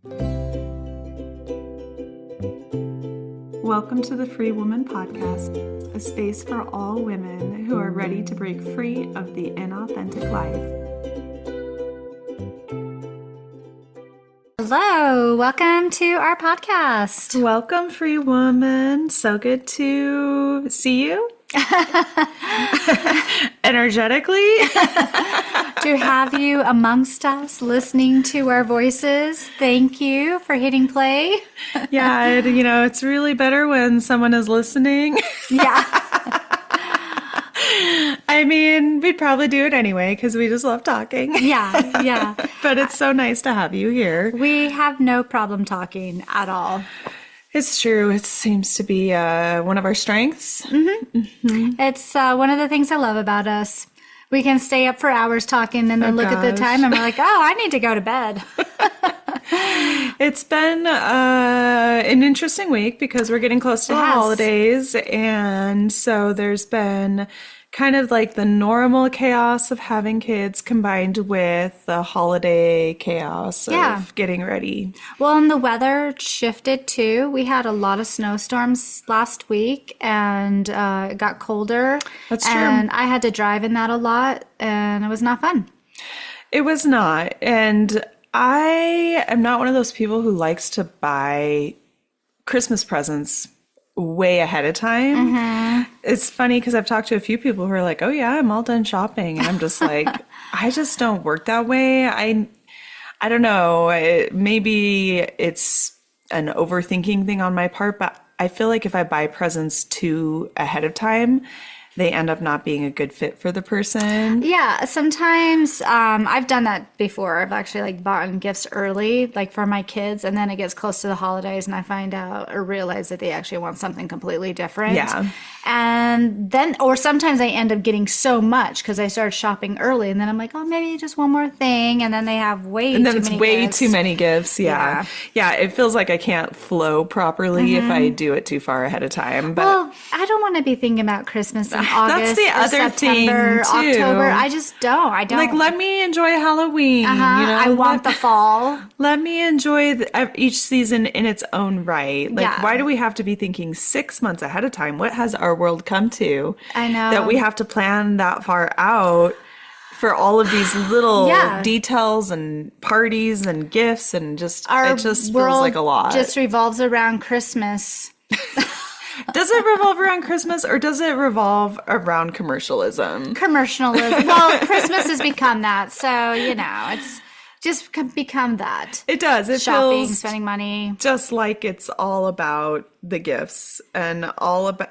Welcome to the Freewoman podcast, a space for all women who are ready to break free of the inauthentic life. Hello, welcome to our podcast. Welcome, Freewoman. So good to see you. Energetically. To have you amongst us, listening to our voices. Thank you for hitting play. Yeah, it's really better when someone is listening. Yeah. I mean, we'd probably do it anyway because we just love talking. Yeah. But it's so nice to have you here. We have no problem talking at all. It's true. It seems to be one of our strengths. It's one of the things I love about us. We can stay up for hours talking and then look at the time and we're like, oh, I need to go to bed. It's been an interesting week because we're getting close to the holidays. And so there's been kind of like the normal chaos of having kids combined with the holiday chaos of getting ready. Well, and the weather shifted too. We had a lot of snowstorms last week and it got colder. That's true. And I had to drive in that a lot and it was not fun. It was not. And I am not one of those people who likes to buy Christmas presents way ahead of time. It's funny because I've talked to a few people who are like, oh yeah, I'm all done shopping. And I'm just like, I just don't work that way. I don't know. Maybe it's an overthinking thing on my part, but I feel like if I buy presents too ahead of time, they end up not being a good fit for the person. Yeah, sometimes I've done that before. I've actually bought gifts early, like for my kids, and then it gets close to the holidays and I find out or realize that they actually want something completely different. Yeah. And then, or sometimes I end up getting so much because I started shopping early and then I'm like, oh, maybe just one more thing. And then they have way too many gifts. And then it's way too many gifts. Yeah. It feels like I can't flow properly if I do it too far ahead of time. But well, I don't want to be thinking about Christmas in August, that's the other September, thing too. October. I just don't. I don't. Like, let me enjoy Halloween. I want the fall. Let me enjoy each season in its own right. Like, why do we have to be thinking 6 months ahead of time? What has our world come to? I know. That we have to plan that far out for all of these little details and parties and gifts and just, it just feels like a lot. Just revolves around Christmas. Does it revolve around Christmas or does it revolve around commercialism? Commercialism. Well, Christmas has become that. So, it's just become that. It does. It shopping, feels spending money. Just like it's all about the gifts and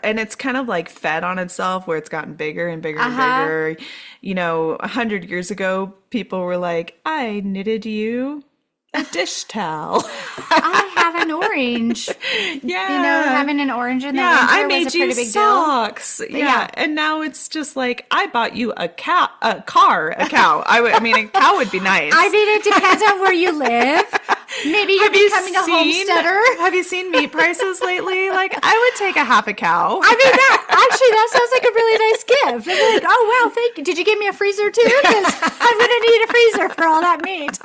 and it's kind of like fed on itself where it's gotten bigger and bigger and bigger. 100 years ago, people were like, I knitted you a dish towel. I have an orange. Having an orange in the winter I made was a pretty you big socks. deal. Yeah, and now it's just like I bought you a cow. A cow. A cow would be nice. I mean, it depends on where you live. Maybe you're becoming a homesteader. Have you seen meat prices lately? Like, I would take a half a cow. I mean, that sounds like a really nice gift. I'm like, oh wow, thank you. Did you give me a freezer too? Because I'm gonna need a freezer for all that meat.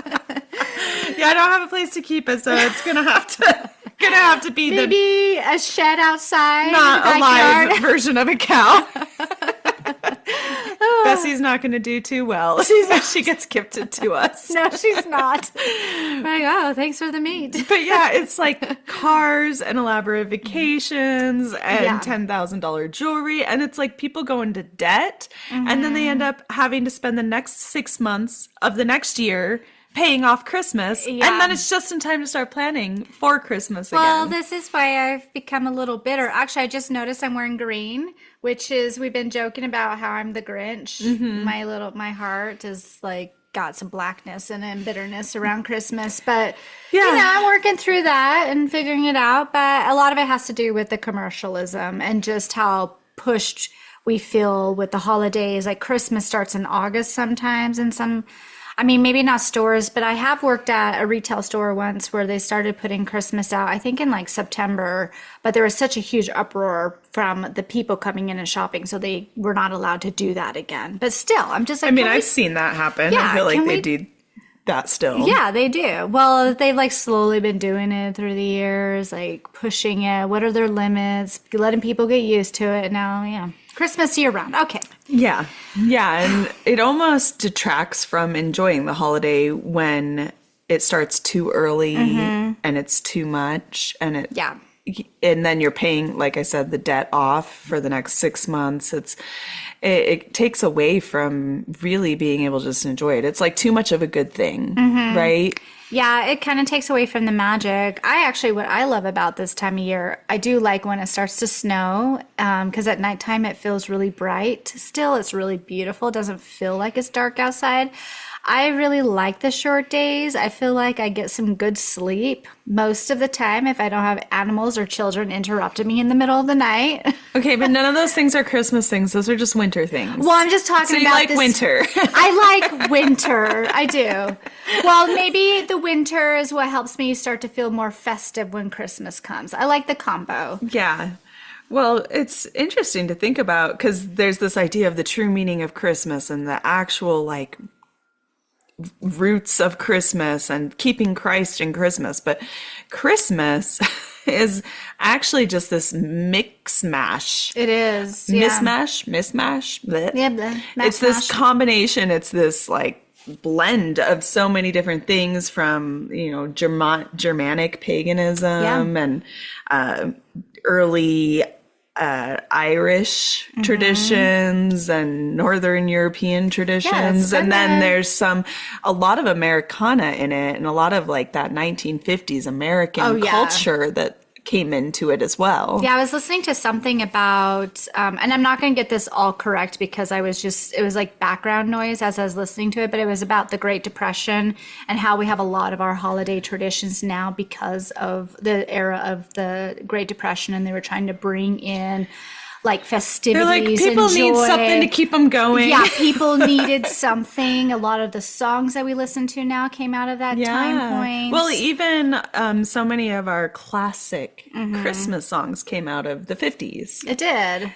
Yeah, I don't have a place to keep it, so it's gonna have to be maybe a shed outside, not a live version of a cow. Bessie's not going to do too well. She gets gifted to us. No, she's not. Like, oh, thanks for the meat. But yeah, it's like cars and elaborate vacations and $10,000 jewelry. And it's like people go into debt and then they end up having to spend the next 6 months of the next year paying off Christmas. And then it's just in time to start planning for Christmas again. Well, this is why I've become a little bitter. Actually, I just noticed I'm wearing green, which is, we've been joking about how I'm the Grinch. My heart is like got some blackness and bitterness around Christmas. But, I'm working through that and figuring it out. But a lot of it has to do with the commercialism and just how pushed we feel with the holidays. Like Christmas starts in August sometimes and maybe not stores, but I have worked at a retail store once where they started putting Christmas out, I think in like September, but there was such a huge uproar from the people coming in and shopping, so they were not allowed to do that again. But still, I'm just like, I've seen that happen. I feel like they do that still. Yeah, they do. Well, they've like slowly been doing it through the years, like pushing it. What are their limits? Letting people get used to it. Now, yeah. Christmas year round. Okay. Yeah. Yeah. And it almost detracts from enjoying the holiday when it starts too early and it's too much Yeah. and then you're paying, like I said, the debt off for the next 6 months. It takes away from really being able to just enjoy it. It's like too much of a good thing, right? Yeah, it kind of takes away from the magic. What I love about this time of year, I do like when it starts to snow, because at nighttime it feels really bright. Still, it's really beautiful. It doesn't feel like it's dark outside. I really like the short days. I feel like I get some good sleep most of the time if I don't have animals or children interrupting me in the middle of the night. Okay, but none of those things are Christmas things. Those are just winter things. Well, I'm just talking so you about like this. winter. I like winter. I do. Well, maybe the winter is what helps me start to feel more festive when Christmas comes. I like the combo. Yeah. Well, it's interesting to think about because there's this idea of the true meaning of Christmas and the actual like roots of Christmas and keeping Christ in Christmas. But Christmas is actually just this mix mash. It is. Yeah. Mismash. Bleh. Yeah, bleh. It's this combination. It's this like blend of so many different things from, Germanic paganism and early Irish traditions and Northern European traditions. And then there's a lot of Americana in it and a lot of like that 1950s American culture that came into it as well. Yeah, I was listening to something about, and I'm not going to get this all correct because it was like background noise as I was listening to it, but it was about the Great Depression and how we have a lot of our holiday traditions now because of the era of the Great Depression, and they were trying to bring in like festivities. They're like, people and need joy. something to keep them going. Yeah, people needed something. A lot of the songs that we listen to now came out of that time point. Well, even so many of our classic Christmas songs came out of the 50s. It did.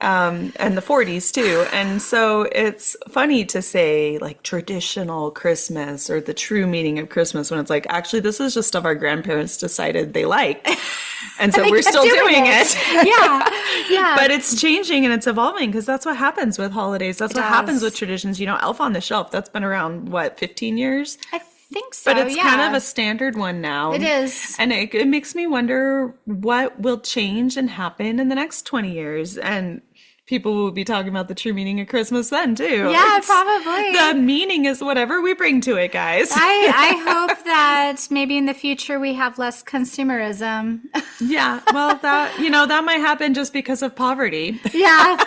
And the 40s too. And so it's funny to say like traditional Christmas or the true meaning of Christmas when it's like, actually, this is just stuff our grandparents decided they liked. And so we're still doing it. Yeah. But it's changing and it's evolving because that's what happens with holidays. That's what happens with traditions. Elf on the Shelf, that's been around, 15 years? I think so, but it's kind of a standard one now. It is. And it makes me wonder what will change and happen in the next 20 years. And people will be talking about the true meaning of Christmas then too. Yeah, probably. The meaning is whatever we bring to it, guys. I hope that maybe in the future we have less consumerism. Yeah, well, that might happen just because of poverty. Yeah.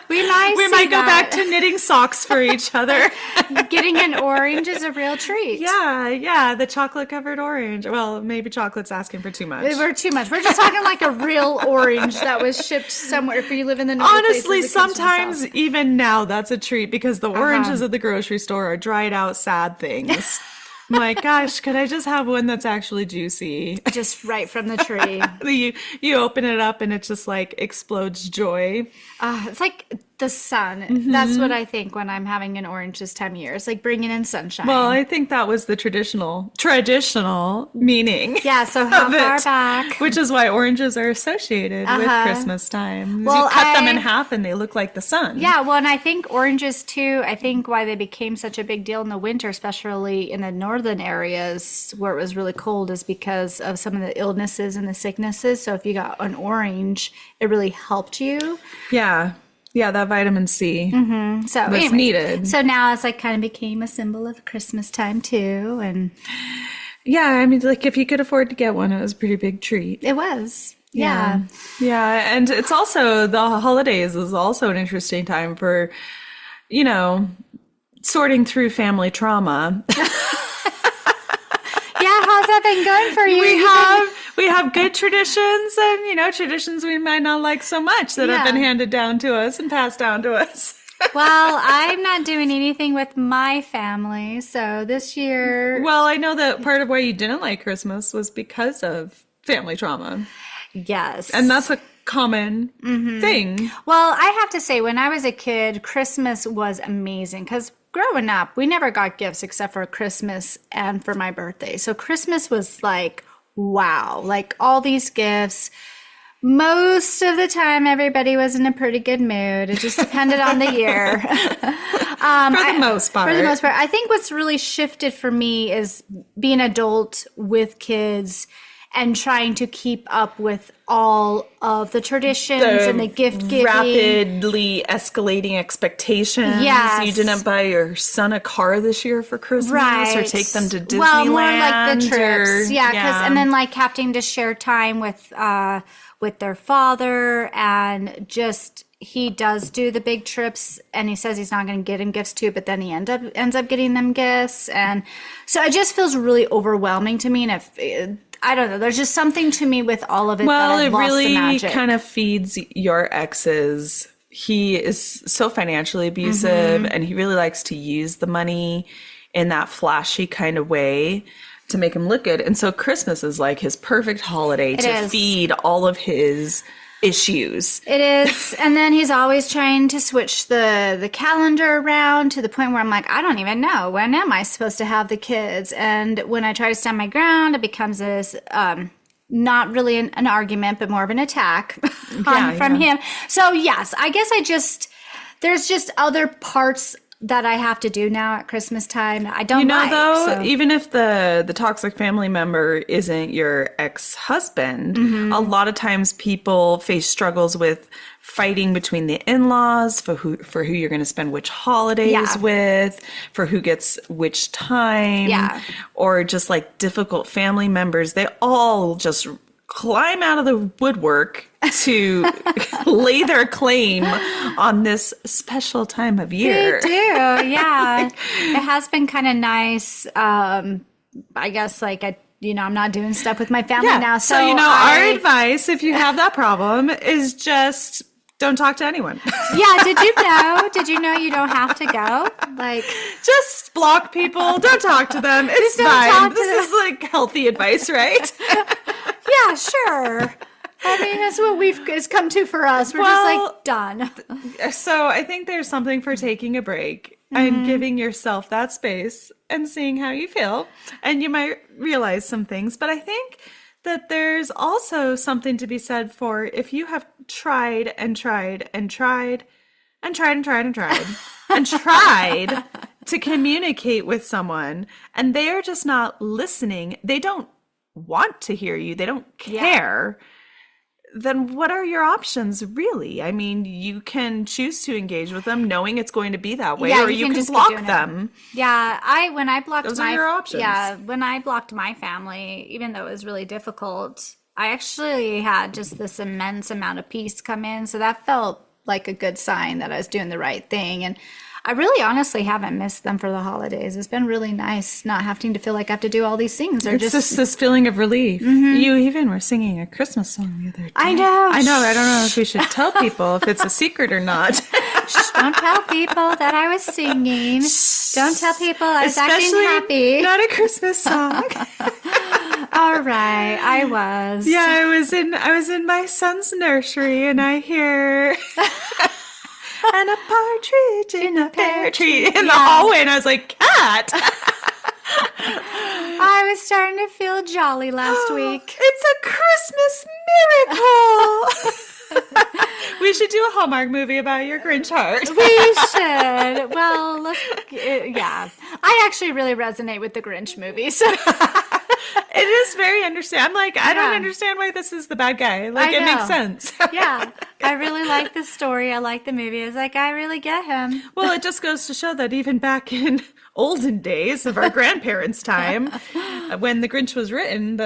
We might go back to knitting socks for each other. Getting an orange is a real treat. Yeah, the chocolate covered orange. Well, maybe chocolate's asking for too much. We're too much. We're just talking like a real orange that was shipped somewhere if you live in the north. Honestly, sometimes even now that's a treat because the oranges at the grocery store are dried out sad things. I'm like, gosh, could I just have one that's actually juicy? Just right from the tree. You open it up and it just like explodes joy. It's like the sun. That's what I think when I'm having an orange this time of year. It's like bringing in sunshine. Well, I think that was the traditional meaning. Yeah, so how far back? Which is why oranges are associated with Christmas time. Well, you cut them in half and they look like the sun. Yeah, well, and I think oranges too, I think why they became such a big deal in the winter, especially in the northern areas where it was really cold, is because of some of the illnesses and the sicknesses. So if you got an orange, it really helped you. Yeah, that vitamin C so was needed. So now it's like kind of became a symbol of Christmas time too. And yeah, I mean, like if you could afford to get one, it was a pretty big treat. It was. Yeah. And it's also, the holidays is also an interesting time for, sorting through family trauma. Yeah, how's that been going for you? We have good traditions and, traditions we might not like so much that have been handed down to us and passed down to us. Well, I'm not doing anything with my family, so this year... Well, I know that part of why you didn't like Christmas was because of family trauma. Yes. And that's a common thing. Well, I have to say, when I was a kid, Christmas was amazing because growing up, we never got gifts except for Christmas and for my birthday. So Christmas was like, wow, like all these gifts. Most of the time, everybody was in a pretty good mood. It just depended on the year. For the most part. For the most part. I think what's really shifted for me is being an adult with kids and trying to keep up with all of the traditions and the gift giving. Rapidly escalating expectations. Yes. You didn't buy your son a car this year for Christmas Right. or take them to Disneyland. Well, more like the trips. Or, And then like having to share time with their father, and just he does do the big trips, and he says he's not going to get him gifts too, but then he ends up getting them gifts, and so it just feels really overwhelming to me. And if I don't know, there's just something to me with all of it. Well, that I've it lost the really magic. kind of feeds your ex's. He is so financially abusive, and he really likes to use the money in that flashy kind of way to make him look good. And so Christmas is like his perfect holiday to feed all of his issues. It is. And then he's always trying to switch the calendar around to the point where I'm like, I don't even know. When am I supposed to have the kids? And when I try to stand my ground, it becomes this, not really an argument, but more of an attack from him. So yes, I guess there's just other parts that I have to do now at Christmas time. I don't though, even if the toxic family member isn't your ex-husband, a lot of times people face struggles with fighting between the in-laws for who you're going to spend which holidays with, for who gets which time, or just like difficult family members. They all just climb out of the woodwork to lay their claim on this special time of year. They do, yeah. It has been kind of nice. I guess I'm not doing stuff with my family now. So our advice, if you have that problem, is just don't talk to anyone. Yeah, did you know you don't have to go? Just block people. Don't talk to them. It's fine. This is like healthy advice, right? Yeah, sure. I mean, that's what it's come to for us. We're just done. So I think there's something for taking a break and giving yourself that space and seeing how you feel. And you might realize some things. But I think that there's also something to be said for if you have tried and tried and tried and tried and tried and tried and tried to communicate with someone and they are just not listening. They don't want to hear you. They don't care. Then what are your options really? I mean, you can choose to engage with them knowing it's going to be that way, or you can block them. Yeah, when I blocked those are your options. Yeah, when I blocked my family, even though it was really difficult, I actually had just this immense amount of peace come in. So that felt like a good sign that I was doing the right thing. And I really honestly haven't missed them for the holidays. It's been really nice not having to feel like I have to do all these things. It's just this feeling of relief. You even were singing a Christmas song the other day. I know. I don't know if we should tell people if it's a secret or not. Shh, don't tell people that I was singing. Don't tell people I was acting happy. Not a Christmas song. All right, I was. Yeah, I was in my son's nursery and I hear and a partridge in a pear tree in the hallway, and I was like, cat. I was starting to feel jolly last week. It's a Christmas miracle. We should do a Hallmark movie about your Grinch heart. We should. Well, I actually really resonate with the Grinch movie. So. It is very understandable. I'm like, I don't understand why this is the bad guy. Like, it makes sense. Yeah. I really like the story. I like the movie. I was like, I really get him. Well, it just goes to show that even back in olden days of our grandparents' time, when the Grinch was written,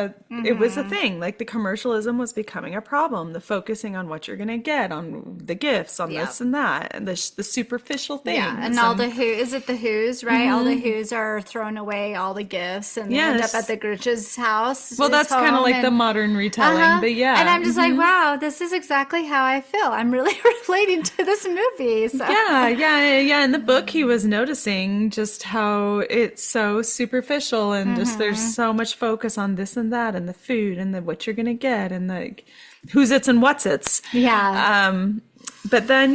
it was a thing. Like, the commercialism was becoming a problem. The focusing on what you're going to get, on the gifts, on this and that, and the superficial things. Yeah, and all the is it the Who's, right? All the Who's are throwing away all the gifts and they end up at the Grinch's house. Well, that's kind of like the modern retelling, but yeah. And I'm just like, wow, this is exactly how I feel. I'm really relating to this movie. So. Yeah. In the book, he was noticing just how it's so superficial and just there's so much focus on this and that and the food and what you're going to get and the who's its and what's its. Yeah. But then,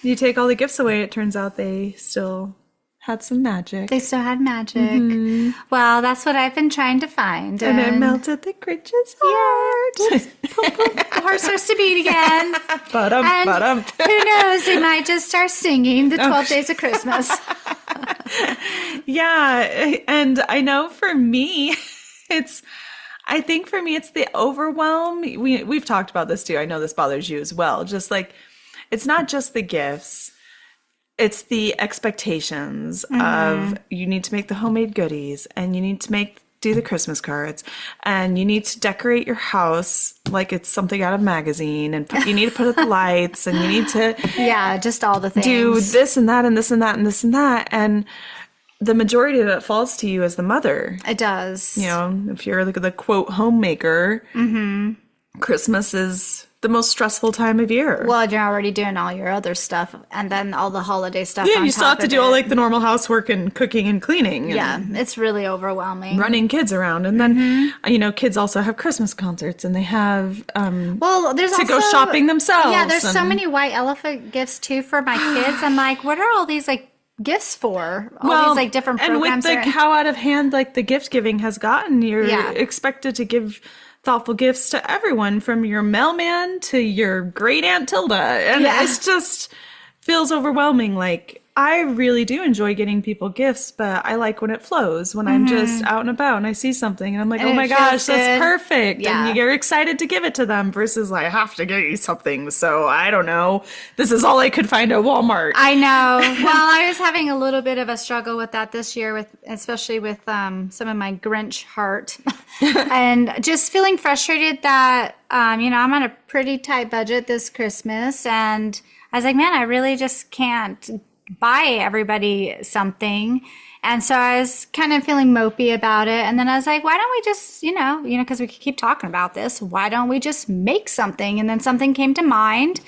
you take all the gifts away. It turns out they still had some magic. They still had magic. Well, that's what I've been trying to find. And it melted the Grinch's heart. The heart starts to beat again. Ba-dum. Who knows? They might just start singing the 12 Days of Christmas. Yeah. And I know for me, I think for me, it's the overwhelm. We've talked about this too. I know this bothers you as well. Just like, it's not just the gifts. It's the expectations of you need to make the homemade goodies and you need to do the Christmas cards and you need to decorate your house like it's something out of a magazine and you need to put up the lights and you need to just all the things. Do this and that and this and that and this and that. And the majority of it falls to you as the mother. It does. You know, if you're like the quote homemaker, Christmas is the most stressful time of year. Well, you're already doing all your other stuff and then all the holiday stuff. Yeah, you still have to do all like the normal housework and cooking and cleaning. Yeah, it's really overwhelming. Running kids around. And then, kids also have Christmas concerts and they have there's to go shopping themselves. Yeah, there's so many white elephant gifts too for my kids. I'm like, what are all these like gifts for? All these like different programs. And with how out of hand like the gift giving has gotten, you're expected to give thoughtful gifts to everyone from your mailman to your great Aunt Tilda. And it's just feels overwhelming. Like, I really do enjoy getting people gifts, but I like when it flows, when I'm just out and about and I see something and I'm like, oh my gosh, that's perfect. Yeah. And you're excited to give it to them versus I have to get you something. So I don't know. This is all I could find at Walmart. I know. Well, I was having a little bit of a struggle with that this year, especially with some of my Grinch heart and just feeling frustrated that, I'm on a pretty tight budget this Christmas. And I was like, man, I really just can't buy everybody something. And so I was kind of feeling mopey about it. And then I was like, why don't we just, because we keep talking about this, why don't we just make something? And then something came to mind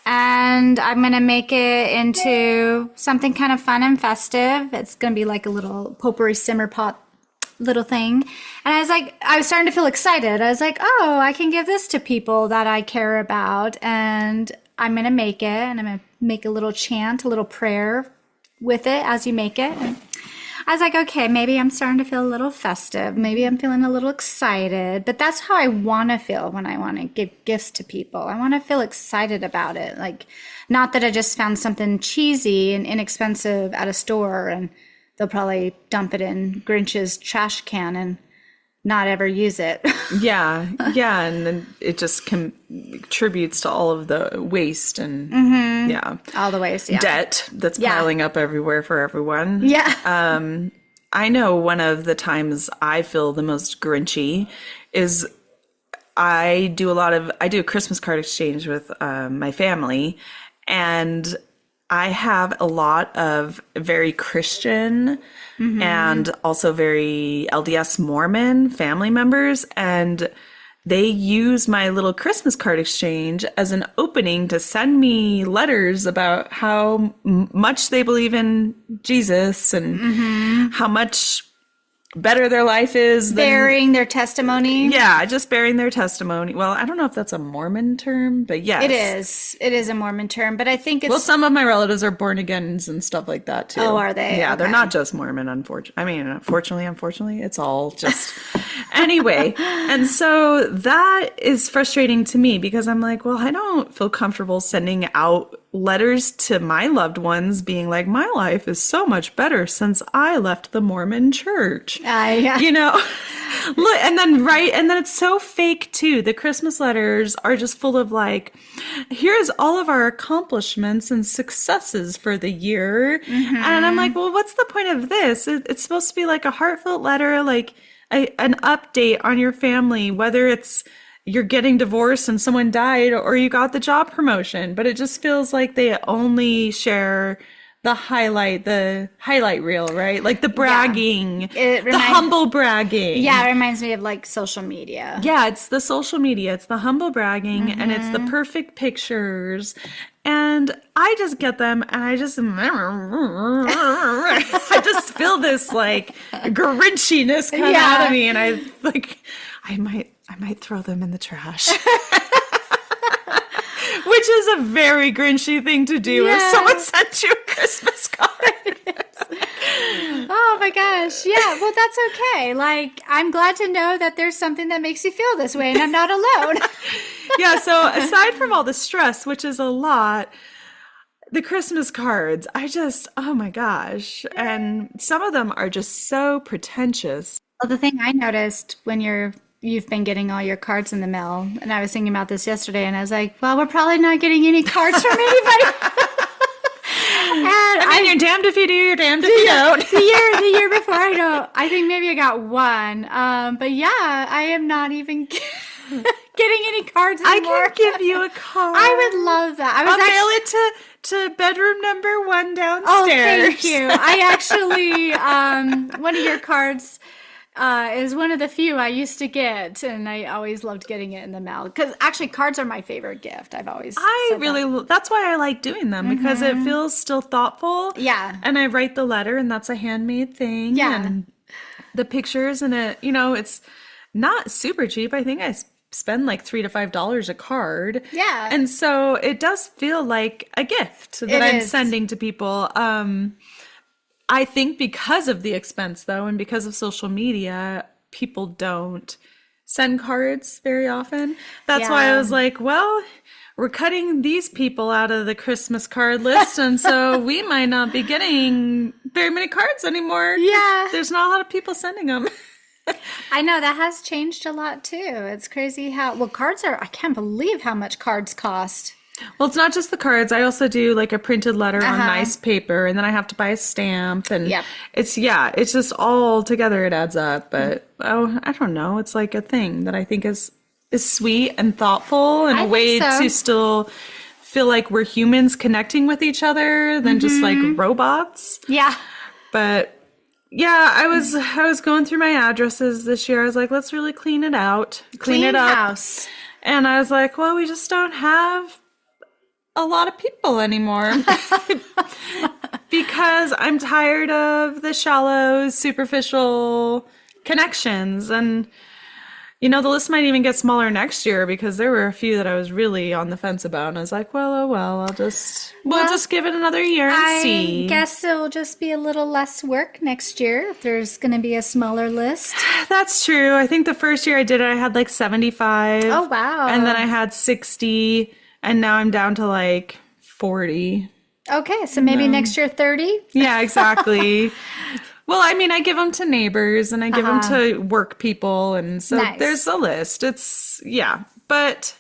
and I'm going to make it into something kind of fun and festive. It's going to be like a little potpourri simmer pot little thing. And I was starting to feel excited. I was like, oh, I can give this to people that I care about. And I'm going to make it and I'm going to make a little chant, a little prayer with it as you make it. And I was like, okay, maybe I'm starting to feel a little festive. Maybe I'm feeling a little excited, but that's how I want to feel when I want to give gifts to people. I want to feel excited about it. Like, not that I just found something cheesy and inexpensive at a store and they'll probably dump it in Grinch's trash can and not ever use it. Yeah. And then it just contributes to all of the waste and all the waste, debt that's piling up everywhere for everyone. Yeah. I know one of the times I feel the most Grinchy is I do a Christmas card exchange with my family, and I have a lot of very Christian and also very LDS Mormon family members, and they use my little Christmas card exchange as an opening to send me letters about how much they believe in Jesus and how much better their life is. Bearing their testimony. Yeah, just bearing their testimony. Well, I don't know if that's a Mormon term, but yes. It is. It is a Mormon term, but I think it's... Well, some of my relatives are born agains and stuff like that, too. Oh, are they? Yeah, okay. They're not just Mormon, unfortunately, it's all just... Anyway, and so that is frustrating to me because I'm like, well, I don't feel comfortable sending out letters to my loved ones being like, my life is so much better since I left the Mormon church. Yeah. Look, and then it's so fake too. The Christmas letters are just full of like, here's all of our accomplishments and successes for the year. And I'm like, well, what's the point of this? It's supposed to be like a heartfelt letter, like an update on your family, whether it's you're getting divorced and someone died or you got the job promotion, but it just feels like they only share the highlight reel, right? Like the bragging, the humble bragging. Yeah, it reminds me of like social media. Yeah, it's the social media. It's the humble bragging and it's the perfect pictures. And I just get them and I just feel this like Grinchiness come out of me. And I might throw them in the trash. Which is a very Grinchy thing to do if someone sent you a Christmas card. Oh my gosh. Yeah, well, that's okay. Like, I'm glad to know that there's something that makes you feel this way and I'm not alone. Yeah, so aside from all the stress, which is a lot, the Christmas cards, oh my gosh. And some of them are just so pretentious. Well, the thing I noticed when you've been getting all your cards in the mail, and I was thinking about this yesterday, and I was like, well, we're probably not getting any cards from anybody. And I mean, you're damned if you do, you're damned if you don't. the year before, I think maybe I got one. But yeah, I am not even getting any cards anymore. I can give you a card. I would love that. I'll mail it to bedroom number 1 downstairs. Oh, thank you. I actually, one of your cards is one of the few I used to get, and I always loved getting it in the mail. Because actually, cards are my favorite gift. I've always said that. That's why I like doing them, because it feels still thoughtful. Yeah. And I write the letter, and that's a handmade thing. Yeah. And the pictures, and it's not super cheap. I think I spend like $3 to $5 a card. Yeah. And so it does feel like a gift that I'm sending to people. I think because of the expense, though, and because of social media, people don't send cards very often. That's why I was like, well, we're cutting these people out of the Christmas card list, and so we might not be getting very many cards anymore. Yeah. There's not a lot of people sending them. I know that has changed a lot too. It's crazy cards I can't believe how much cards cost. Well, it's not just the cards. I also do like a printed letter on nice paper, and then I have to buy a stamp, and it's just all together it adds up. But I don't know. It's like a thing that I think is sweet and thoughtful, and a way to still feel like we're humans connecting with each other than just like robots. Yeah. But yeah, I was going through my addresses this year. I was like, let's really clean it out, clean it up. House. And I was like, well, we just don't have a lot of people anymore. Because I'm tired of the shallow, superficial connections. And, the list might even get smaller next year, because there were a few that I was really on the fence about. And I was like, well, we'll just give it another year and see. I guess it'll just be a little less work next year if there's going to be a smaller list. That's true. I think the first year I did it, I had like 75. Oh, wow. And then I had 60. And now I'm down to like 40. Okay, so maybe next year 30? Yeah, exactly. Well, I mean, I give them to neighbors, and I give them to work people. And so there's a list. But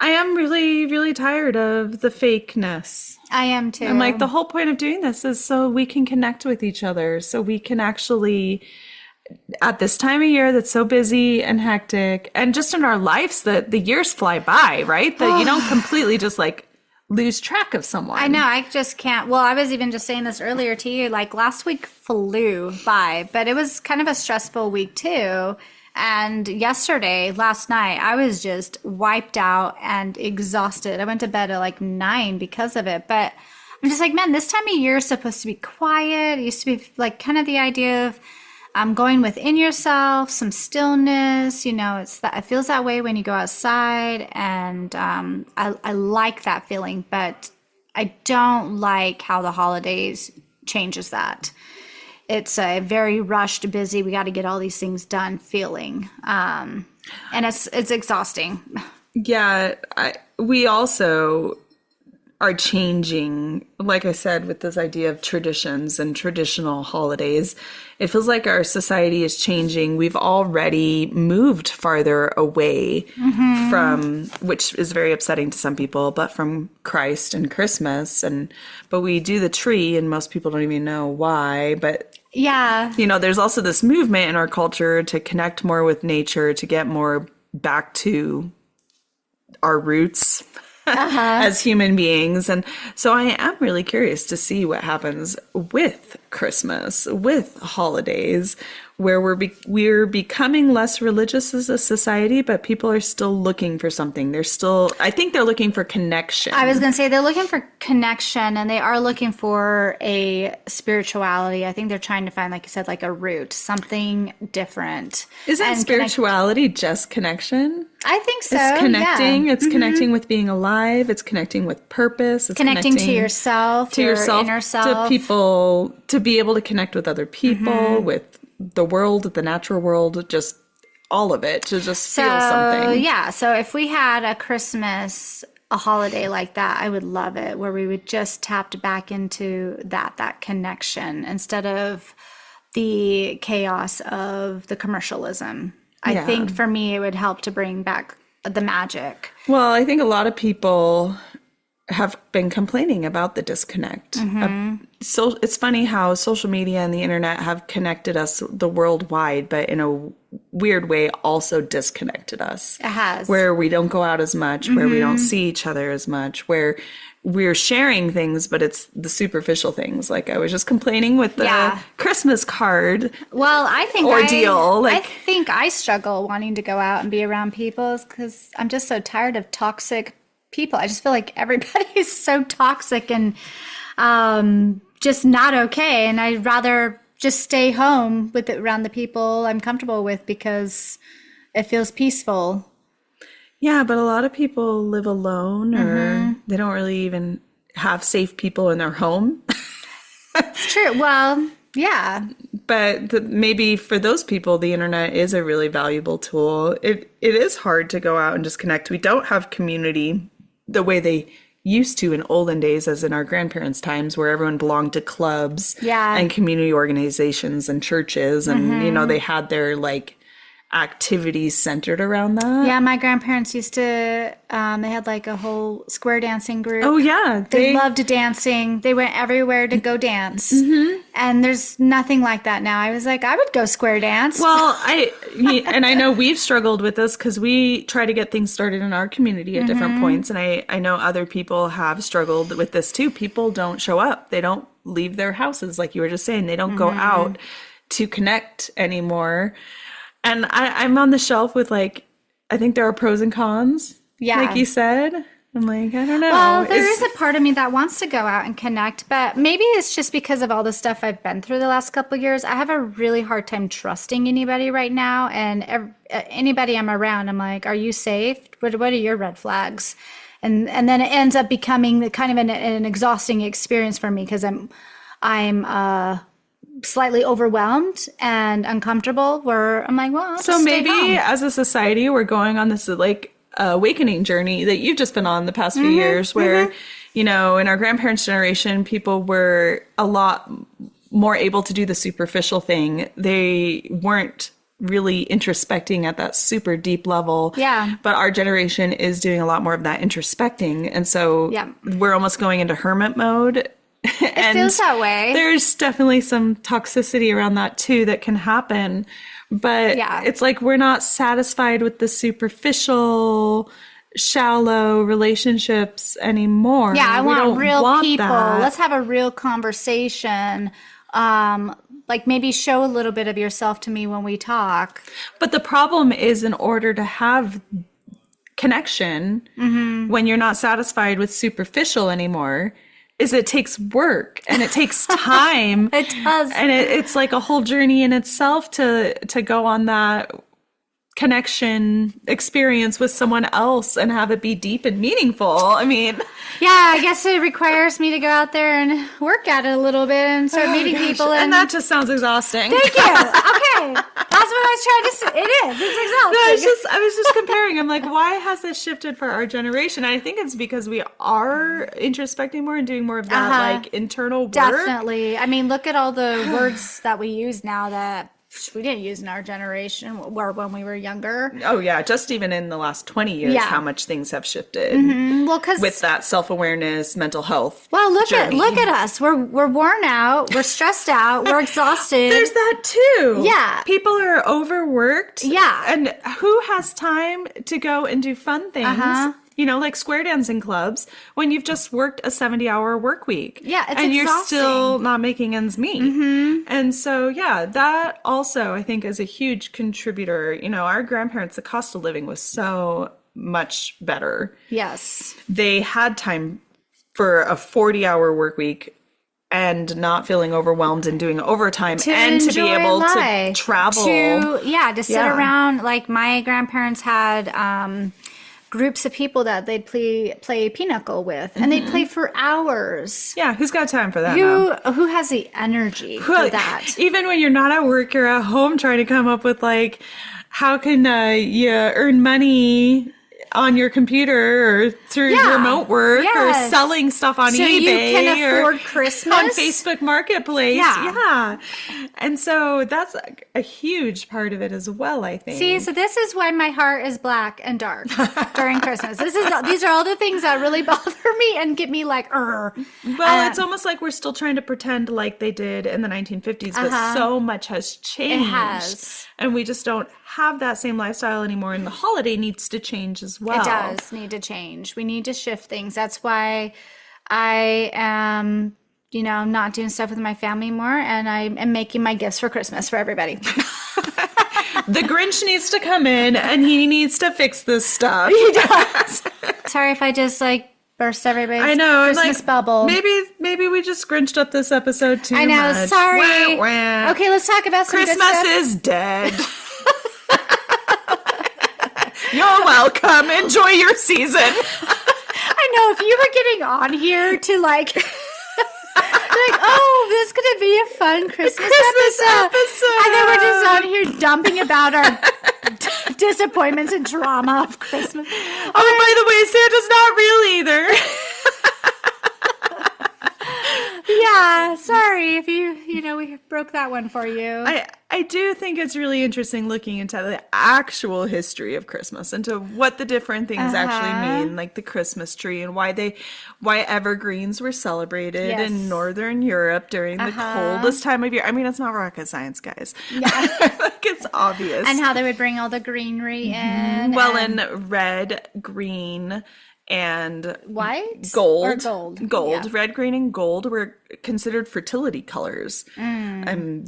I am really, really tired of the fakeness. I am too. And like the whole point of doing this is so we can connect with each other, so we can actually, at this time of year that's so busy and hectic, and just in our lives that the years fly by, right? That you don't completely just like lose track of someone. I know, I just can't. Well, I was even just saying this earlier to you, like last week flew by, but it was kind of a stressful week too. And last night, I was just wiped out and exhausted. I went to bed at like 9 because of it. But I'm just like, man, this time of year is supposed to be quiet. It used to be like kind of the idea of going within yourself, some stillness. It feels that way when you go outside. And I like that feeling, but I don't like how the holidays changes that. It's a very rushed, busy, we got to get all these things done feeling. And it's exhausting. Yeah, we also are changing, like I said, with this idea of traditions and traditional holidays. It feels like our society is changing. We've already moved farther away from, which is very upsetting to some people, but from Christ and Christmas. But we do the tree, and most people don't even know why. But yeah, there's also this movement in our culture to connect more with nature, to get more back to our roots. As human beings. And so I am really curious to see what happens with Christmas, with holidays, where we're becoming less religious as a society, but people are still looking for something. I think they're looking for connection. I was going to say they're looking for connection, and they are looking for a spirituality. I think they're trying to find, like you said, like a root, something different. Isn't spirituality just connection? I think so. It's connecting. Yeah. It's connecting with being alive. It's connecting with purpose. It's Connecting to yourself, to your yourself, inner self. to people, to be able to connect with other people, with the world, the natural world, just all of it, to just feel something. Yeah. So if we had a holiday like that, I would love it, where we would just tap back into that connection instead of the chaos of the commercialism. I think for me, it would help to bring back the magic. Well, I think a lot of people have been complaining about the disconnect. So it's funny how social media and the internet have connected us the worldwide, but in a weird way also disconnected us. It has. Where we don't go out as much, where we don't see each other as much, where we're sharing things, but it's the superficial things. Like I was just complaining with the Christmas card. Well, I think ordeal. I think I struggle wanting to go out and be around people because I'm just so tired of toxic people. I just feel like everybody is so toxic and just not okay. And I'd rather just stay home with it around the people I'm comfortable with because it feels peaceful. Yeah, but a lot of people live alone or they don't really even have safe people in their home. It's true. Well, yeah. But maybe for those people, the internet is a really valuable tool. It is hard to go out and just connect. We don't have community the way they used to in olden days, as in our grandparents' times, where everyone belonged to clubs and community organizations and churches. And, you know, they had their like activities centered around that. Yeah, my grandparents used to, they had like a whole square dancing group. Oh, yeah. They loved dancing. They went everywhere to go dance. And there's nothing like that now. I was like, I would go square dance. Well, I know we've struggled with this because we try to get things started in our community at different points. And I know other people have struggled with this too. People don't show up. They don't leave their houses, like you were just saying. They don't go out to connect anymore. And I'm on the shelf with like, I think there are pros and cons, like you said. I'm like, I don't know. Well, there is a part of me that wants to go out and connect, but maybe it's just because of all the stuff I've been through the last couple of years. I have a really hard time trusting anybody right now. And anybody I'm around, I'm like, are you safe? What are your red flags? And then it ends up becoming kind of an exhausting experience for me because I'm slightly overwhelmed and uncomfortable, where I'm like, well, I'll so just maybe stay home. as a society, we're going on this like awakening journey that you've just been on the past few years, where, you know, in our grandparents' generation, people were a lot more able to do the superficial thing. They weren't really introspecting at that super deep level. Yeah. But our generation is doing a lot more of that introspecting. And so we're almost going into hermit mode. It feels that way. There's definitely some toxicity around that too that can happen. But it's like we're not satisfied with the superficial, shallow relationships anymore. Yeah, I want real people. That. Let's have a real conversation. Like maybe show a little bit of yourself to me when we talk. But the problem is, in order to have connection, when you're not satisfied with superficial anymore, is it takes work and it takes time. It does. And it's like a whole journey in itself to go on that connection experience with someone else and have it be deep and meaningful. I mean, yeah, I guess it requires me to go out there and work at it a little bit and start meeting people. And that just sounds exhausting. Thank you. Okay. That's what I was trying to say. It is. It's exhausting. I was just comparing. I'm like, why has this shifted for our generation? And I think it's because we are introspecting more and doing more of that like internal work. Definitely. I mean, look at all the words that we use now that we didn't use in our generation or when we were younger. Oh yeah, just even in the last 20 years, how much things have shifted. Well, because with that self-awareness, mental health. Well, look at us. We're worn out. We're stressed out. We're exhausted. There's that too. Yeah, people are overworked. Yeah, and who has time to go and do fun things? You know, like square dancing clubs, when you've just worked a 70-hour work week. Yeah, it's and exhausting. You're still not making ends meet. And so, yeah, that also, I think, is a huge contributor. You know, our grandparents, the cost of living was so much better. Yes. They had time for a 40-hour work week and not feeling overwhelmed and doing overtime To and to be enjoy able life, to travel. to sit Yeah. around. Like my grandparents had groups of people that they'd play pinochle with, and they'd play for hours. Yeah, who's got time for that now? Who has the energy for Well, that? even when you're not at work, you're at home trying to come up with like, how can you earn money on your computer or through remote work or selling stuff on so eBay you can afford or Christmas on Facebook Marketplace. Yeah. And so that's a huge part of it as well, I think. See, so this is why my heart is black and dark during Christmas. These are all the things that really bother me and get me like, Well, it's almost like we're still trying to pretend like they did in the 1950s, but so much has changed. It has. And we just don't have that same lifestyle anymore, and the holiday needs to change as well. It does need to change. We need to shift things. That's why I am, not doing stuff with my family more, and I am making my gifts for Christmas for everybody. The Grinch needs to come in, and he needs to fix this stuff. He does. Sorry if I just burst everybody's Christmas bubble. Maybe we just Grinched up this episode too much. I know. Sorry. Wah, wah. Okay, let's talk about some Christmas good stuff. is dead. You're welcome. Enjoy your season. I know, if you were getting on here to oh, this is going to be a fun Christmas episode. And then we're just on here dumping about our disappointments and drama of Christmas. Oh, by the way, Santa's not real either. Yeah, sorry if we broke that one for you. I do think it's really interesting looking into the actual history of Christmas and to what the different things actually mean, like the Christmas tree and why evergreens were celebrated in Northern Europe during the coldest time of year. I mean, it's not rocket science, guys. Yeah. It's obvious. And how they would bring all the greenery in. Well, in red, green, and white, gold, or gold. Yeah. Red, green, and gold were considered fertility colors.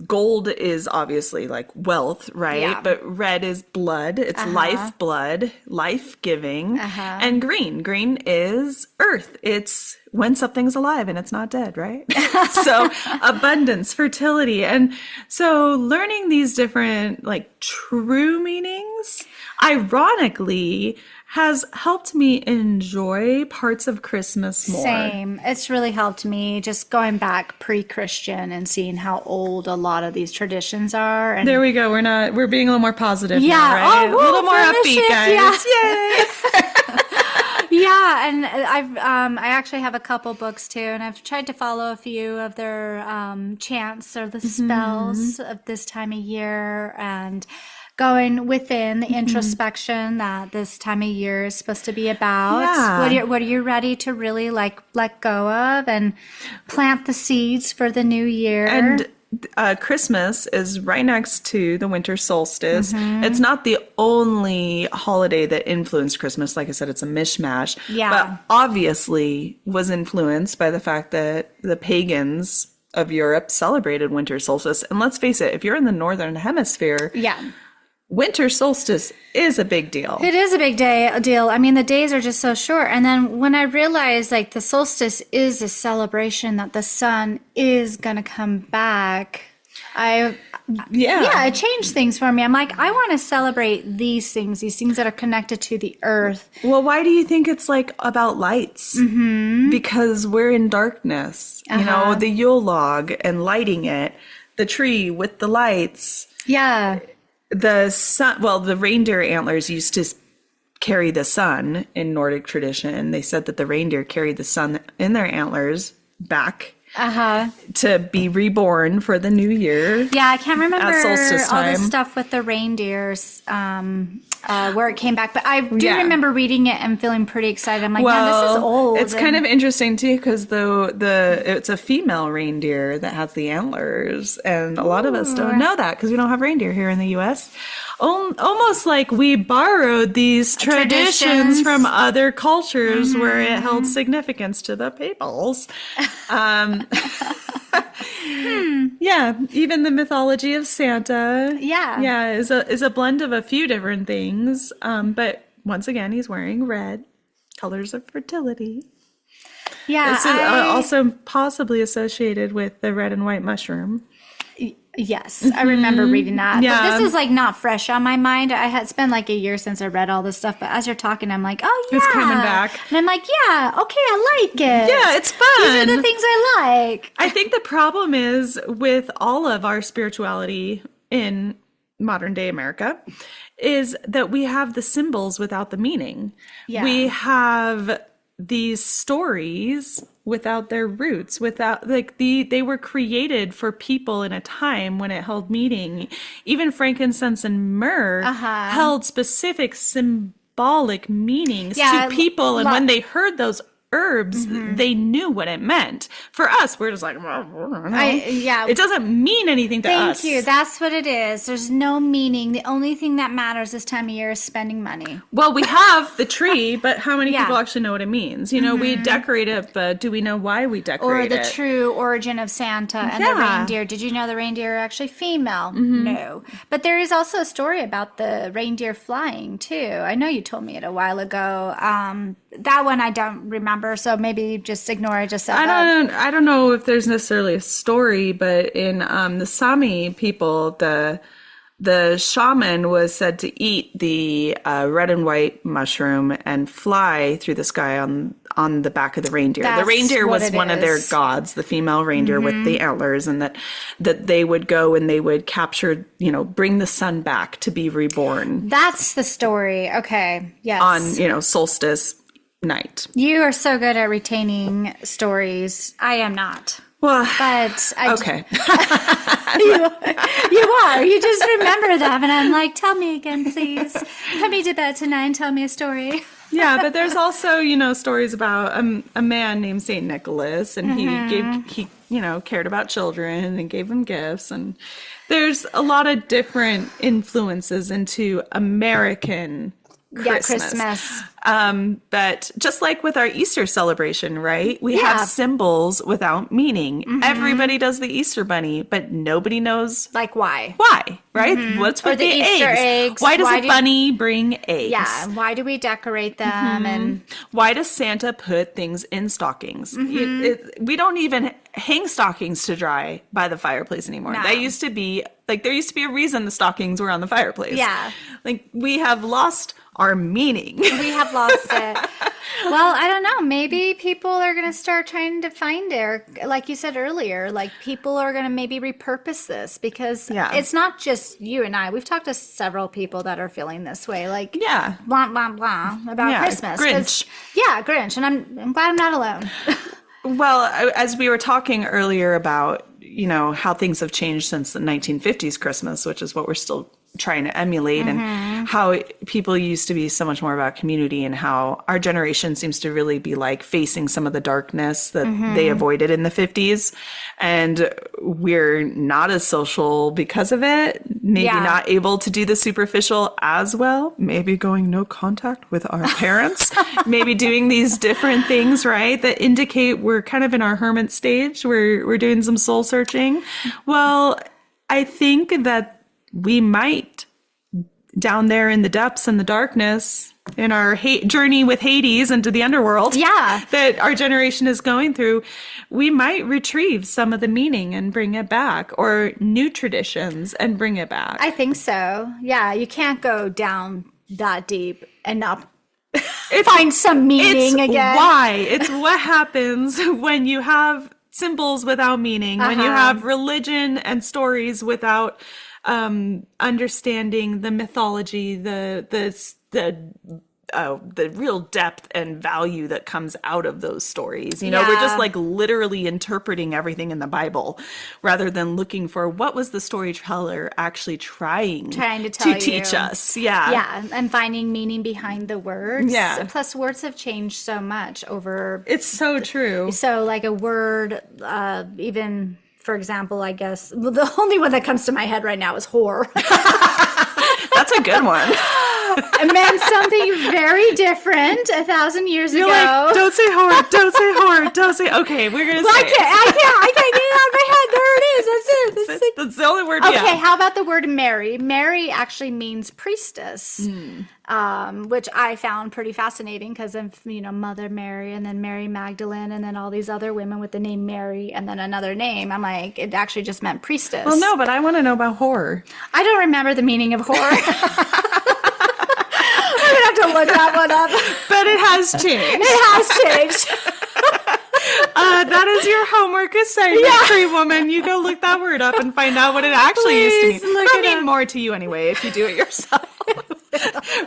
Gold is obviously like wealth, right? Yeah. But red is blood. It's lifeblood, life-giving. And green is earth. It's when something's alive and it's not dead, right? So abundance, fertility. And so learning these different true meanings, ironically, has helped me enjoy parts of Christmas more. Same. It's really helped me just going back pre-Christian and seeing how old a lot of these traditions are. And there we go. We're being a little more positive now, yeah, right? A little more upbeat, guys. Yay! Yeah, and I actually have a couple books too, and I've tried to follow a few of their chants or the spells of this time of year, and going within the introspection that this time of year is supposed to be about. Yeah. What are you ready to really let go of and plant the seeds for the new year? And Christmas is right next to the winter solstice. It's not the only holiday that influenced Christmas. Like I said, it's a mishmash. Yeah. But obviously was influenced by the fact that the pagans of Europe celebrated winter solstice. And let's face it, if you're in the northern hemisphere, winter solstice is a big deal. It is a big deal. I mean, the days are just so short. And then when I realized the solstice is a celebration that the sun is going to come back, it changed things for me. I'm like, I want to celebrate these things that are connected to the earth. Well, why do you think it's about lights? Because we're in darkness. You know, the Yule log and lighting it, the tree with the lights. Yeah. The sun, the reindeer antlers used to carry the sun in Nordic tradition. They said that the reindeer carried the sun in their antlers back to be reborn for the new year. Yeah, I can't remember at solstice all time. the stuff with the reindeers, where it came back. But I do remember reading it and feeling pretty excited. I'm like, man, this is old. It's kind of interesting too, because it's a female reindeer that has the antlers, and a lot of us don't know that because we don't have reindeer here in the U.S. Almost like we borrowed these traditions from other cultures where it held significance to the peoples. Yeah, even the mythology of Santa. Yeah, is a blend of a few different things. But once again, he's wearing red, colors of fertility. Yeah, This is also possibly associated with the red and white mushroom. Yes, I remember reading that. Yeah. But this is like not fresh on my mind. It's been like a year since I read all this stuff. But as you're talking, I'm like, oh yeah, It's coming back. And I'm like, yeah, okay, I like it. Yeah, it's fun. These are the things I like. I think the problem is with all of our spirituality in modern day America is that we have the symbols without the meaning. Yeah. We have these stories without their roots, without they were created for people in a time when it held meaning. Even frankincense and myrrh held specific symbolic meanings to people, and when they heard those herbs, they knew what it meant. For us, we're just like, well, it doesn't mean anything to us. Thank you. That's what it is. There's no meaning. The only thing that matters this time of year is spending money. Well, we have the tree, but how many people actually know what it means? You know, we decorate it, but do we know why we decorate it? Or the true origin of Santa and the reindeer. Did you know the reindeer are actually female? No. But there is also a story about the reindeer flying, too. I know you told me it a while ago. That one I don't remember. So maybe just ignore. I just said I don't know if there's necessarily a story, but in the Sami people, the shaman was said to eat the red and white mushroom and fly through the sky on the back of the reindeer. The reindeer was one of their gods, the female reindeer with the antlers, and that they would go and they would capture, bring the sun back to be reborn. That's the story. Okay. Yes. On, solstice night. You are so good at retaining stories. I am not. Well, but okay. you are. You just remember them, and I'm like, tell me again, please. Put me to bed tonight and tell me a story. Yeah, but there's also, stories about a man named Saint Nicholas, and he cared about children and gave them gifts, and there's a lot of different influences into American Christmas. But just like with our Easter celebration, right? We have symbols without meaning. Everybody does the Easter bunny, but nobody knows why. Why, right? What's with the Easter eggs? Why does a bunny bring eggs? Yeah, why do we decorate them? And why does Santa put things in stockings? We don't even hang stockings to dry by the fireplace anymore. No. That used to be there used to be a reason the stockings were on the fireplace. Yeah. We have lost our meaning. We have lost it. Well, I don't know. Maybe people are going to start trying to find it. Or, like you said earlier, people are going to maybe repurpose this because it's not just you and I. We've talked to several people that are feeling this way. Blah, blah, blah about Christmas. Grinch. Grinch. And I'm glad I'm not alone. Well, as we were talking earlier about, how things have changed since the 1950s Christmas, which is what we're still trying to emulate, and how people used to be so much more about community, and how our generation seems to really be facing some of the darkness that they avoided in the 50s. And we're not as social because of it, maybe not able to do the superficial as well, maybe going no contact with our parents, maybe doing these different things, right, that indicate we're kind of in our hermit stage, we're doing some soul searching. Well, I think that we might, down there in the depths and the darkness, in our journey with Hades into the underworld, that our generation is going through, we might retrieve some of the meaning and bring it back, or new traditions and bring it back. I think so. Yeah, you can't go down that deep and not find some meaning again. It's what happens when you have symbols without meaning, when you have religion and stories without understanding the mythology, the real depth and value that comes out of those stories. We're just literally interpreting everything in the Bible rather than looking for what was the storyteller actually trying to teach us. Yeah. And finding meaning behind the words. Yeah. Plus words have changed so much over. It's so true. So a word, even, for example, I guess, the only one that comes to my head right now is whore. That's a good one. And Mensa something very different 1,000 years You're ago. like, don't say whore, don't say whore, don't say. Okay, we're gonna say. I can't get it out of my head. There it is. That's it. That's the only word. Okay, Yeah. how about the word Mary? Mary actually means priestess, which I found pretty fascinating because of, Mother Mary and then Mary Magdalene and then all these other women with the name Mary and then another name. I'm like, it actually just meant priestess. Well, no, but I want to know about whore. I don't remember the meaning of whore. I'm going to have to look that one up. But it has changed. It has changed. That is your homework assignment, Freewoman. You go look that word up and find out what it actually used to mean. It'll mean more to you anyway if you do it yourself.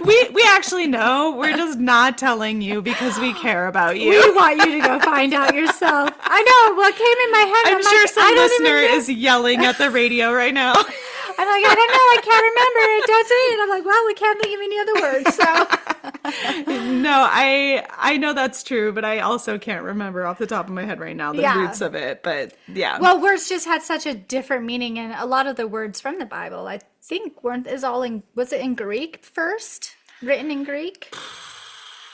We actually know. We're just not telling you because we care about you. We want you to go find out yourself. I know. What came in my head? I'm sure some listener is yelling at the radio right now. I'm like, I don't know. I can't remember. It doesn't. And I'm like, well, we can't think of any other words. So no, I know that's true, but I also can't remember off the top of my head right now the roots of it. But yeah. Well, words just had such a different meaning, and a lot of the words from the Bible, I think, was it in Greek first? Written in Greek?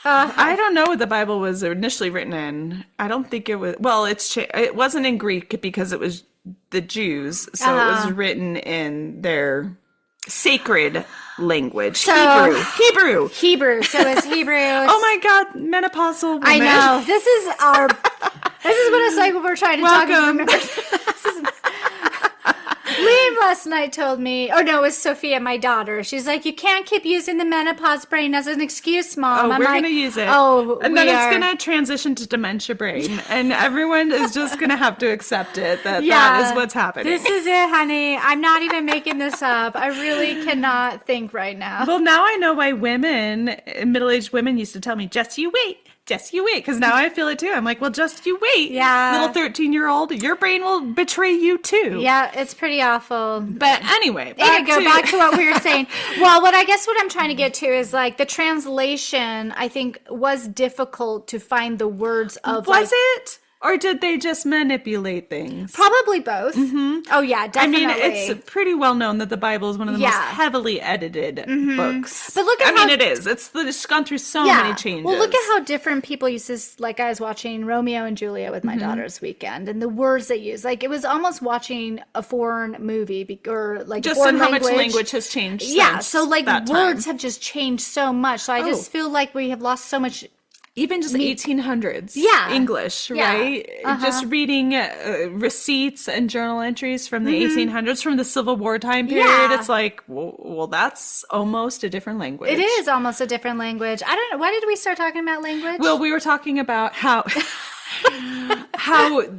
I don't know what the Bible was initially written in. I don't think it was. Well, it wasn't in Greek because it was the Jews, so it was written in their sacred language, Hebrew. So it's Hebrew. Oh my God, menopausal woman. I know. This is what it's like when we're trying to talk and remember. Liam last night told me, it was Sophia, my daughter. She's like, you can't keep using the menopause brain as an excuse, Mom. We're going to use it. And then it's going to transition to dementia brain. And everyone is just going to have to accept it, that is what's happening. This is it, honey. I'm not even making this up. I really cannot think right now. Well, now I know why middle-aged women used to tell me, just you wait. Just you wait, because now I feel it too. I'm like, well, just you wait. Yeah. Little 13-year-old, your brain will betray you too. Yeah, it's pretty awful. But anyway, back to what we were saying. Well, what I'm trying to get to is like the translation, I think, was difficult to find the words of. Was it? Or did they just manipulate things? Probably both. Mm-hmm. Oh, yeah, definitely. I mean, it's pretty well known that the Bible is one of the most heavily edited books. But look at it is. It's gone through so many changes. Well, look at how different people use this. Like, I was watching Romeo and Juliet with my daughter's weekend, and the words they use. Like, it was almost watching a foreign movie or like just a foreign how language. Much language has changed. Yeah, so like words time. have just changed so much. So I just feel like we have lost so much. Even just 1800s English, right? Just reading receipts and journal entries from the 1800s, from the Civil War time period. It's like, well, that's almost a different language. It is almost a different language. I don't know. Why did we start talking about language? Well, we were talking about how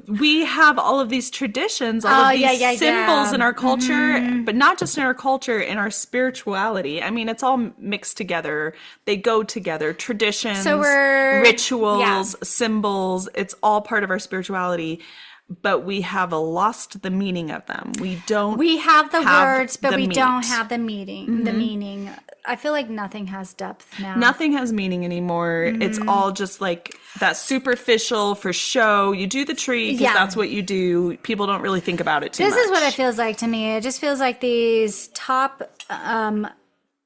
we have all of these traditions, all of these symbols in our culture, but not just in our culture, in our spirituality. I mean, it's all mixed together. They go together. Traditions, rituals, symbols. It's all part of our spirituality. But we have lost the meaning of them. We have the words, but we don't have the meaning. The meaning. I feel like nothing has depth now. Nothing has meaning anymore. It's all just like that superficial for show. You do the tree because that's what you do. People don't really think about it too much. This is what it feels like to me. It just feels like these top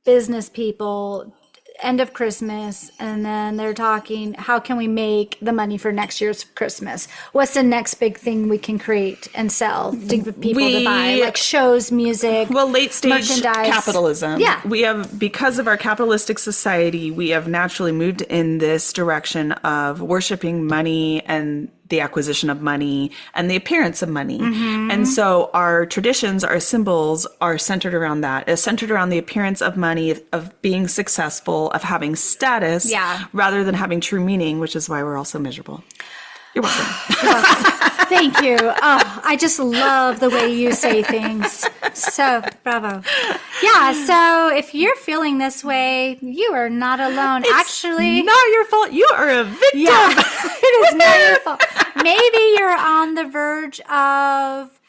business people, end of Christmas, and then they're talking, how can we make the money for next year's Christmas? What's the next big thing we can create and sell to people to buy? Like shows, music, late stage merchandise. Capitalism. Yeah. We have, because of our capitalistic society, we have naturally moved in this direction of worshiping money and the acquisition of money and the appearance of money. And so our traditions, our symbols are centered around that. It's centered around the appearance of money, of being successful, of having status, rather than having true meaning, which is why we're all so miserable. You're welcome. Thank you. Oh, I just love the way you say things. So, bravo. Yeah, so if you're feeling this way, you are not alone. It's actually not your fault. You are a victim. Yeah, it is not your fault. Maybe you're on the verge of,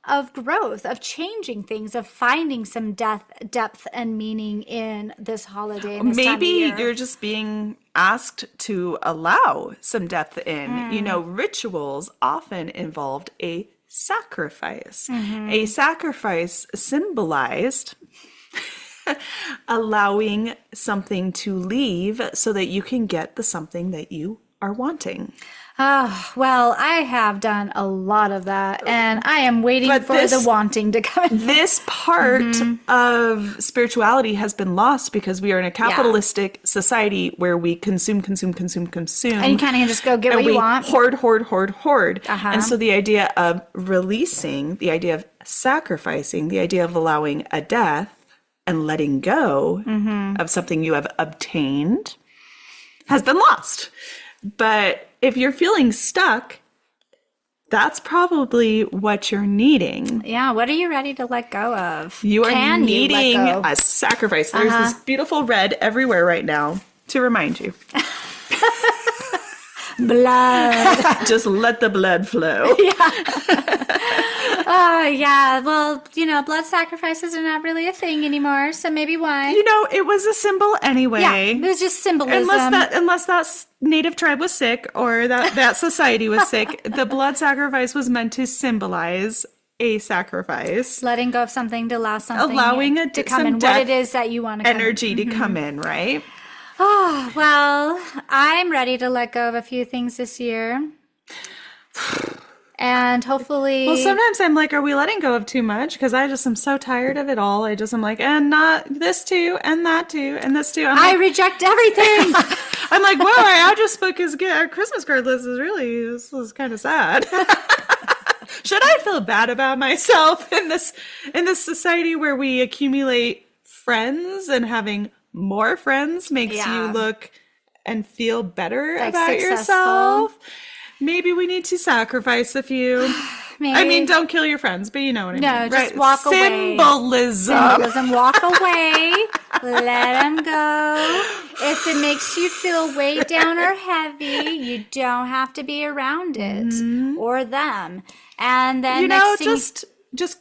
of growth, of changing things, of finding some depth and meaning in this holiday. And this time of year. You're just being asked to allow some depth in. Rituals often involved a sacrifice. A sacrifice symbolized allowing something to leave so that you can get the something that you are wanting. Oh, well, I have done a lot of that, and I am waiting for the wanting to come. This part of spirituality has been lost because we are in a capitalistic society where we consume. And you kind of just go get what you want. Hoard. And so the idea of releasing, the idea of sacrificing, the idea of allowing a death and letting go of something you have obtained has been lost. But if you're feeling stuck, that's probably what you're needing. Yeah, what are you ready to let go of? You are needing a sacrifice. There's this beautiful red everywhere right now to remind you. Blood. Just let the blood flow. Oh, yeah. Well, blood sacrifices are not really a thing anymore, so maybe why? It was a symbol anyway. Yeah, it was just symbolism. Unless that native tribe was sick or that society was sick, the blood sacrifice was meant to symbolize a sacrifice. Letting go of something to allow something Allowing to come in. What it is that you want to energy to come in, right? Oh, well, I'm ready to let go of a few things this year. And hopefully... Well, sometimes I'm like, are we letting go of too much? Because I just am so tired of it all. I'm like, and not this too, and that too, and this too. I reject everything. I'm like, whoa, our address book our Christmas card list this is kind of sad. Should I feel bad about myself in this society where we accumulate friends and having more friends makes you look and feel better about successful. Yourself? Maybe we need to sacrifice a few. Maybe. I mean, don't kill your friends, but you know what I mean. No, just walk away. Symbolism. Walk away. Let them go. If it makes you feel weighed down or heavy, you don't have to be around it or them. And then just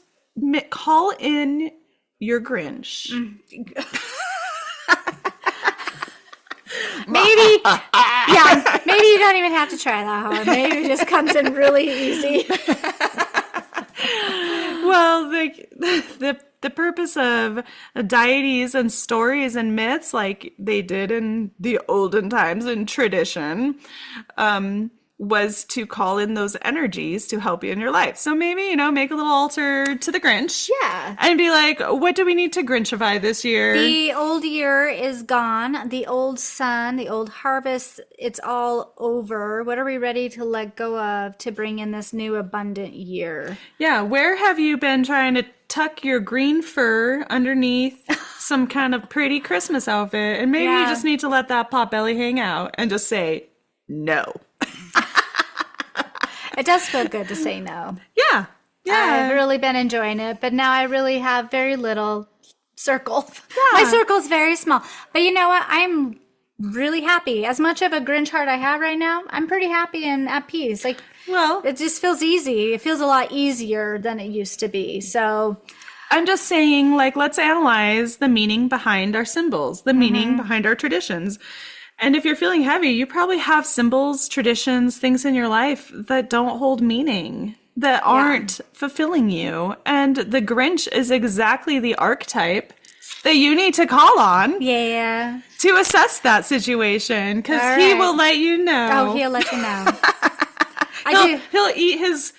call in your Grinch. Maybe you don't even have to try that hard. Maybe it just comes in really easy. Well, the purpose of deities and stories and myths, like they did in the olden times in tradition, was to call in those energies to help you in your life. So maybe, make a little altar to the Grinch. Yeah. And be like, what do we need to Grinchify this year? The old year is gone. The old sun, the old harvest, it's all over. What are we ready to let go of to bring in this new abundant year? Yeah. Where have you been trying to tuck your green fur underneath some kind of pretty Christmas outfit? And maybe you just need to let that pot belly hang out and just say no. It does feel good to say no. Yeah. I've really been enjoying it, but now I really have very little circle. Yeah. My circle's very small. But you know what? I'm really happy. As much of a Grinch heart I have right now, I'm pretty happy and at peace. It just feels easy. It feels a lot easier than it used to be. So I'm just saying, let's analyze the meaning behind our symbols, the meaning behind our traditions. And if you're feeling heavy, you probably have symbols, traditions, things in your life that don't hold meaning, that aren't fulfilling you. And the Grinch is exactly the archetype that you need to call on to assess that situation, because he will let you know. Oh, he'll let you know. He'll eat his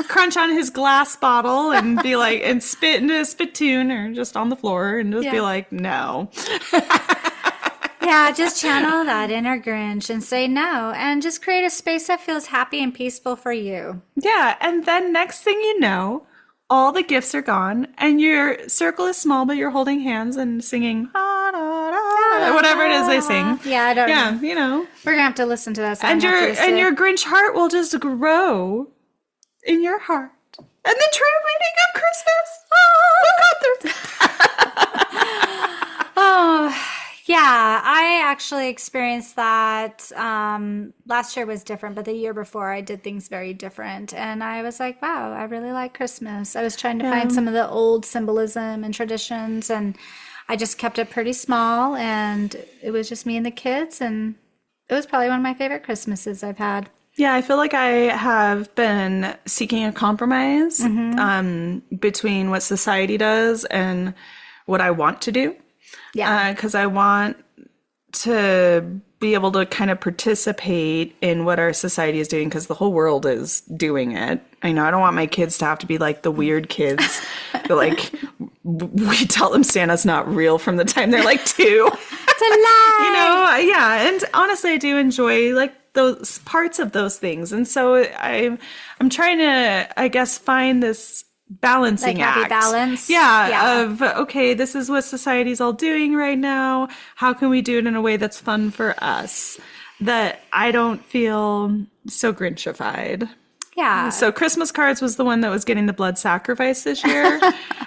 crunch on his glass bottle and be like, and spit into a spittoon or just on the floor and just be like, no. Yeah, just channel that inner Grinch and say no, and just create a space that feels happy and peaceful for you. Yeah, and then next thing you know, all the gifts are gone, and your circle is small, but you're holding hands and singing, whatever it is they sing. Yeah, I don't know. Yeah, We're going to have to listen to that song. And your Grinch heart will just grow in your heart. And the true meaning of Christmas will come through. Oh, yeah, I actually experienced that. Last year was different, but the year before I did things very different. And I was like, wow, I really like Christmas. I was trying to find some of the old symbolism and traditions, and I just kept it pretty small, and it was just me and the kids, and it was probably one of my favorite Christmases I've had. Yeah, I feel like I have been seeking a compromise between what society does and what I want to do. Yeah. Because I want to be able to kind of participate in what our society is doing because the whole world is doing it. I know I don't want my kids to have to be like the weird kids. Like we tell them Santa's not real from the time they're like 2. It's a lie. You know, yeah. And honestly, I do enjoy like those parts of those things. And so I'm trying to, I guess, find this balancing like happy act. balance. Yeah, of okay, this is what society's all doing right now. How can we do it in a way that's fun for us? That I don't feel so Grinchified. Yeah. So Christmas cards was the one that was getting the blood sacrifice this year,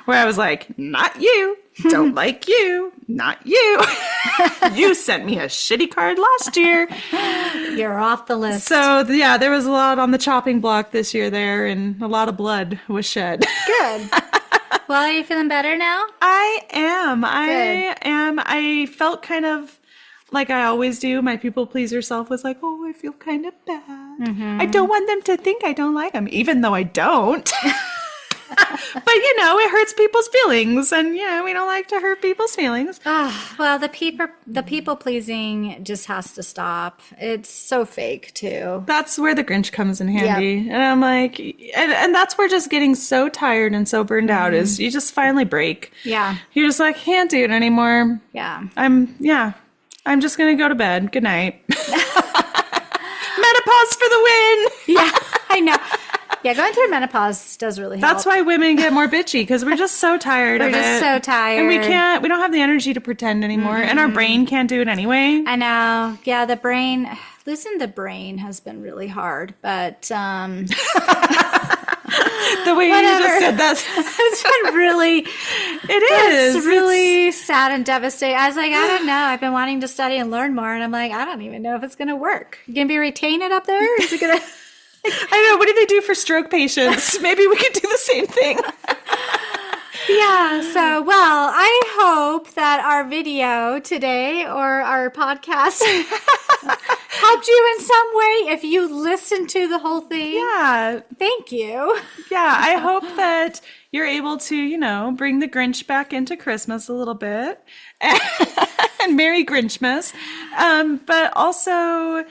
where I was like, not you, don't like you, not you. You sent me a shitty card last year. You're off the list. So yeah, there was a lot on the chopping block this year there, and a lot of blood was shed. Good. Well, are you feeling better now? I am. Good. I felt kind of like I always do. My people pleaser self was like, oh, I feel kind of bad. I don't want them to think I don't like them, even though I don't. But, you know, it hurts people's feelings. And, you know, we don't like to hurt people's feelings. Well, the people pleasing just has to stop. It's so fake, too. That's where the Grinch comes in handy. And I'm like, and that's where just getting so tired and so burned out is you just finally break. Yeah. You're just like, can't do it anymore. Yeah. I'm just going to go to bed. Good night. Menopause for the win. Yeah, I know. Yeah, going through menopause does really help. That's why women get more bitchy, because we're just so tired of it. We're just so tired. And we don't have the energy to pretend anymore. And our brain can't do it anyway. I know. Yeah, losing the brain has been really hard, but the way you just said that. It's been really, it's really sad and devastating. I was like, I don't know. I've been wanting to study and learn more, and I'm like, I don't even know if it's going to work. You going to be retained up there? Is it going to... I know. What do they do for stroke patients? Maybe we could do the same thing. Yeah. So, well, I hope that our video today or our podcast helped you in some way. If you listened to the whole thing, Yeah. thank you. Yeah. I hope that you're able to, you know, bring the Grinch back into Christmas a little bit and Merry Grinch-mas. But also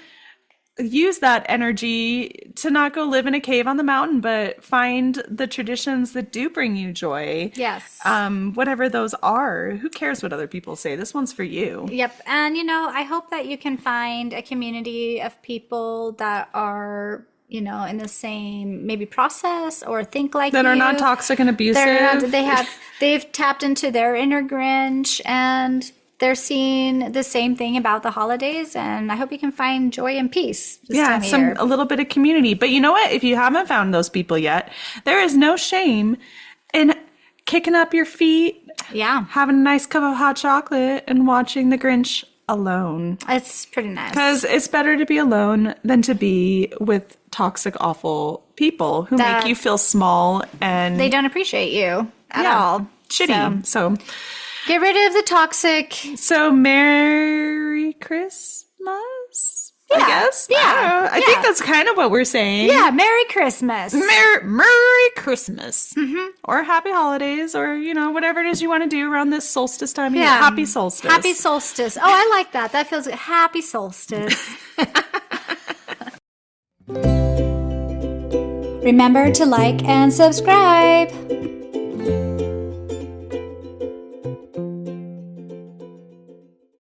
use that energy to not go live in a cave on the mountain, but find the traditions that do bring you joy. Yes. Whatever those are. Who cares what other people say? This one's for you. Yep. And, you know, I hope that you can find a community of people that are, you know, in the same maybe process or think like That you. are not toxic and abusive. They've tapped into their inner Grinch and they're seeing the same thing about the holidays, and I hope you can find joy and peace this time of year. A little bit of community. But you know what? If you haven't found those people yet, there is no shame in kicking up your feet, having a nice cup of hot chocolate, and watching the Grinch alone. It's pretty nice. Because it's better to be alone than to be with toxic, awful people who make you feel small and they don't appreciate you at all. Shitty. So get rid of the toxic. So Merry Christmas, I guess. Yeah. I think that's kind of what we're saying. Yeah, Merry Christmas. Merry Christmas. Mm-hmm. Or Happy Holidays, or, you know, whatever it is you want to do around this solstice time of year. Happy solstice. Happy solstice. Oh, I like that. That feels good. Happy solstice. Remember to like and subscribe.